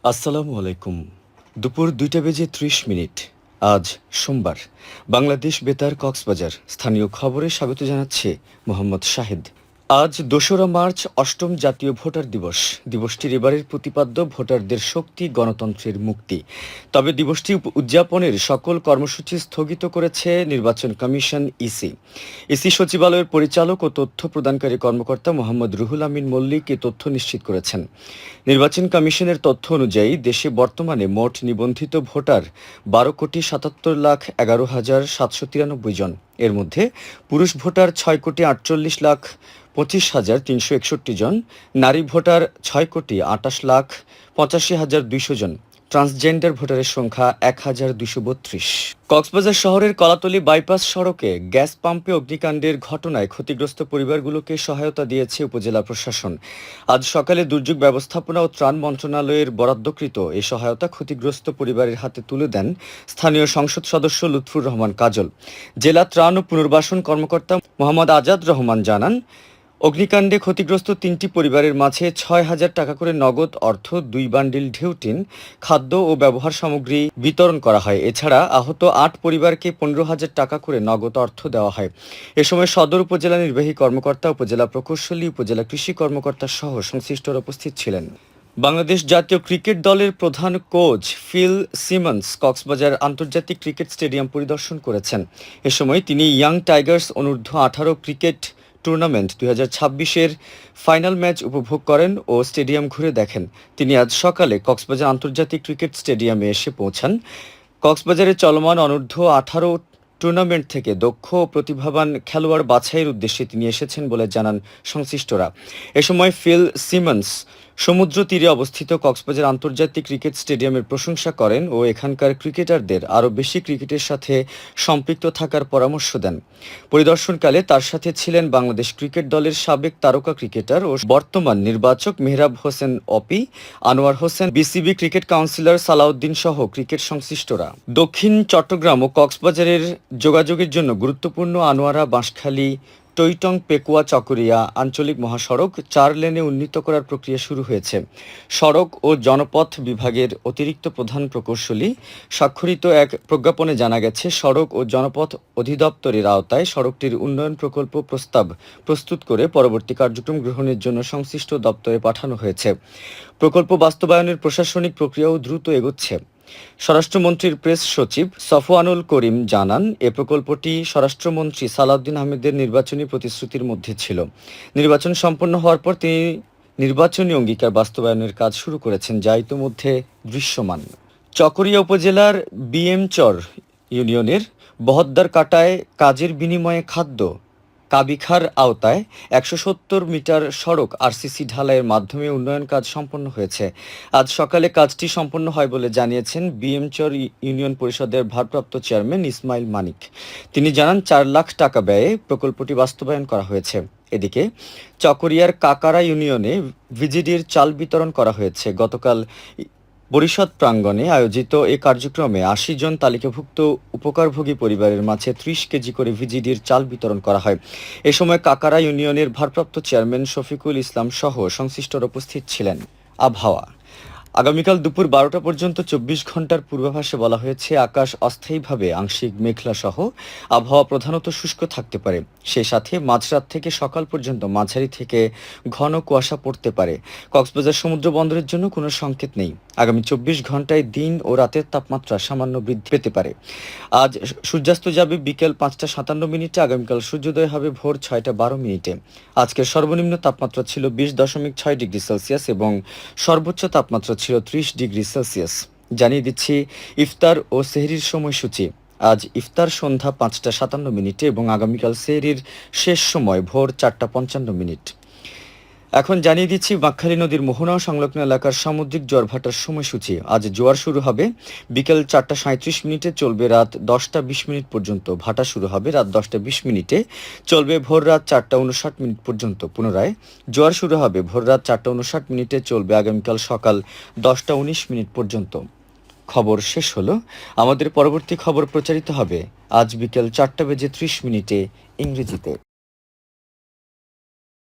আসসালামু আলাইকুম। দুপুর ২টা বেজে ৩০ মিনিট। আজ সোমবার। বাংলাদেশ বেতার কক্সবাজার স্থানীয় খবরে স্বাগত জানাচ্ছে মোহাম্মদ শাহেদ। আজ ২রা মার্চ অষ্টম জাতীয় ভোটার দিবস। দিবসটির এবারের প্রতিপাদ্য ভোটারদের শক্তি, গণতন্ত্রের মুক্তি। তবে দিবসটি উদযাপনের সকল কর্মসূচি স্থগিত করেছে নির্বাচন কমিশন ইসি। ইসি সচিবালয়ের পরিচালক ও তথ্য প্রদানকারী কর্মকর্তা মোহাম্মদ রুহুল আমিন মল্লিক এ তথ্য নিশ্চিত করেছেন। নির্বাচন কমিশনের তথ্য অনুযায়ী দেশে বর্তমানে মোট নিবন্ধিত ভোটার ১২,৭৭,১১,৭৯৩ জন। এর মধ্যে পুরুষ ভোটার ৬,৪৮,২৫,৩৬১ জন, নারী ভোটার ৬,২৮,৮৫,২০০ জন, ট্রান্সজেন্ডার ভোটারের সংখ্যা ১,২৩২। কক্সবাজার শহরের কলাতলী বাইপাস সড়কে গ্যাস পাম্পে অগ্নিকাণ্ডের ঘটনায় ক্ষতিগ্রস্ত পরিবারগুলোকে সহায়তা দিয়েছে উপজেলা প্রশাসন। আজ সকালে দুর্যোগ ব্যবস্থাপনা ও ত্রাণ মন্ত্রণালয়ের বরাদ্দকৃত এ সহায়তা ক্ষতিগ্রস্ত পরিবারের হাতে তুলে দেন স্থানীয় সংসদ সদস্য লুৎফুর রহমান কাজল। জেলা ত্রাণ ও পুনর্বাসন কর্মকর্তা মোহাম্মদ আজাদ রহমান জানান, অগ্নিকাণ্ডে ক্ষতিগ্রস্ত ৩টি পরিবারের মাঝে ৬,০০০ টাকা করে নগদ অর্থ, ২ বান্ডিল ঢেউটিন, খাদ্য ও ব্যবহার সামগ্রী বিতরণ করা হয়। এছাড়া আহত ৮ পরিবারকে ১৫,০০০ টাকা করে নগদ অর্থ দেওয়া হয়। এ সময় সদর উপজেলা নির্বাহী কর্মকর্তা, উপজেলা প্রকৌশলী, উপজেলা কৃষি কর্মকর্তা সহ সংশ্লিষ্টরা উপস্থিত ছিলেন। বাংলাদেশ জাতীয় ক্রিকেট দলের প্রধান কোচ ফিল সিমন্স কক্সবাজার আন্তর্জাতিক ক্রিকেট স্টেডিয়াম পরিদর্শন করেছেন। এ সময় তিনি ইয়াং টাইগার্স অনূর্ধ্ব-18 ক্রিকেট টুর্নামেন্ট ২০২৬-এর ফাইনাল ম্যাচ উপভোগ করেন ও স্টেডিয়াম ঘুরে দেখেন। তিনি আজ সকালে কক্সবাজার আন্তর্জাতিক ক্রিকেট স্টেডিয়ামে এসে পৌঁছান। কক্সবাজারে চলমান অনূর্ধ্ব-18 টুর্নামেন্ট থেকে দক্ষ ও প্রতিভাবান খেলোয়াড় বাছাইয়ের উদ্দেশ্যে তিনি এসেছেন বলে জানান সংশ্লিষ্টরা। এ সময় ফিল সিমন্স সমুদ্র তীরে অবস্থিত কক্সবাজার আন্তর্জাতিক ক্রিকেট স্টেডিয়ামের প্রশংসা করেন ও এখানকার ক্রিকেটারদের আরও বেশি ক্রিকেটের সাথে সম্পৃক্ত থাকার পরামর্শ দেন। পরিদর্শনকালে তার সাথে ছিলেন বাংলাদেশ ক্রিকেট দলের সাবেক তারকা ক্রিকেটার ও বর্তমান নির্বাচক Mehrab Hossain Opi, Anwar Hossain, BCB cricket councillor Salauddin সহ ক্রিকেট সংশ্লিষ্টরা। দক্ষিণ চট্টগ্রাম ও কক্সবাজারের যোগাযোগের জন্য গুরুত্বপূর্ণ আনোয়ারা বাঁশখালী টইটং পেকুয়া চকরিয়া আঞ্চলিক মহাসড়ক ৪ লেনে উন্নীত করার প্রক্রিয়া শুরু হয়েছে। সড়ক ও জনপথ বিভাগের অতিরিক্ত প্রধান প্রকৌশলী স্বাক্ষরিত এক প্রজ্ঞাপনে জানা গেছে, সড়ক ও জনপথ অধিদপ্তরের আওতায় সড়কটির উন্নয়ন প্রকল্প প্রস্তাব প্রস্তুত করে পরবর্তী কার্যক্রম গ্রহণের জন্য সংশ্লিষ্ট দপ্তরে পাঠানো হয়েছে। প্রকল্প বাস্তবায়নের প্রশাসনিক প্রক্রিয়াও দ্রুত এগোচ্ছে। স্বরাষ্ট্রমন্ত্রীর প্রেস সচিব সফওয়ানুল করিম জানান, এ প্রকল্পটি স্বরাষ্ট্রমন্ত্রী সালাউদ্দিন আহমেদের নির্বাচনী প্রতিশ্রুতির মধ্যে ছিল। নির্বাচন সম্পন্ন হওয়ার পর তিনি নির্বাচনী অঙ্গীকার বাস্তবায়নের কাজ শুরু করেছেন, যা ইতোমধ্যে দৃশ্যমান। চকরিয়া উপজেলার বিএমচর ইউনিয়নের বহদ্দার কাটায় কাজের বিনিময়ে খাদ্য কাবিখার আওতায় ১৭০ মিটার সড়ক আরসিসি ঢালাইয়ের মাধ্যমে উন্নয়ন কাজ সম্পন্ন হয়েছে। আজ সকালে কাজটি সম্পন্ন হয় বলে জানিয়েছেন বিএমচর ইউনিয়ন পরিষদের ভারপ্রাপ্ত চেয়ারম্যান ইসমাইল মানিক। তিনি জানান, ৪ লাখ টাকা ব্যয়ে প্রকল্পটি বাস্তবায়ন করা হয়েছে। এদিকে চকরিয়ার কাকারা ইউনিয়নে ভিজিডির চাল বিতরণ করা হয়েছে। গতকাল পরিষদ প্রাঙ্গণে আয়োজিত এ কার্যক্রমে ৮০ জন তালিকাভুক্ত উপকারভোগী পরিবারের মাঝে ৩০ কেজি করে ভিজিডির চাল বিতরণ করা হয়। এ সময় কাকারা ইউনিয়নের ভারপ্রাপ্ত চেয়ারম্যান শফিকুল ইসলাম সহ সংশ্লিষ্টরা উপস্থিত ছিলেন। আবহাওয়া। আগামীকাল দুপুর ১২টা পর্যন্ত ২৪ ঘন্টার পূর্বাভাসে বলা হয়েছে, আকাশ অস্থায়ীভাবে আংশিক মেঘলা সহ আবহাওয়া প্রধানত শুষ্ক থাকতে পারে। সেই সাথে মাঝরাত থেকে সকাল পর্যন্ত মাঝারি থেকে ঘন কুয়াশা পড়তে পারে। কক্সবাজার সমুদ্র বন্দরের জন্য কোনো সংকেত নেই। আগামী ২৪ ঘন্টায় দিন ও রাতের তাপমাত্রা সামান্য বৃদ্ধি পেতে পারে। আজ সূর্যাস্ত যাবে বিকেল ৫টা ৫৭ মিনিটে, আগামীকাল সূর্যোদয় হবে ভোর ৬টা ১২ মিনিটে। আজকের সর্বনিম্ন তাপমাত্রা ছিল ২০.৬ ডিগ্রি সেলসিয়াস এবং সর্বোচ্চ তাপমাত্রা ছিল ৩০ ডিগ্রি সেলসিয়াস। জানিয়ে দিচ্ছি ইফতার ও সেহরির সময়সূচি। আজ ইফতার সন্ধ্যা ৫টা ৫৭ মিনিটে এবং আগামীকাল সেহরির শেষ সময় ভোর ৪টা ৫৫ মিনিট। এখন জানিয়ে দিচ্ছি বাঁকখালী নদীর মোহনা সংলগ্ন এলাকার সামুদ্রিক জোয়ার-ভাটার সময়সূচি। আজ জোয়ার শুরু হবে বিকেল ৪টা ৩৭ মিনিটে, চলবে রাত ১০টা ২০ মিনিট পর্যন্ত। ভাটা শুরু হবে রাত ১০টা ২০ মিনিটে, চলবে ভোর রাত ৪টা ৫৯ মিনিট পর্যন্ত। পুনরায় জোয়ার শুরু হবে ভোর রাত ৪টা ৫৯ মিনিটে, চলবে আগামীকাল সকাল ১০টা ১৯ মিনিট পর্যন্ত। খবর শেষ হলো। আমাদের পরবর্তী খবর প্রচারিত হবে আজ বিকেল ৪টা বেজে ৩০ মিনিটে ইংরেজিতে।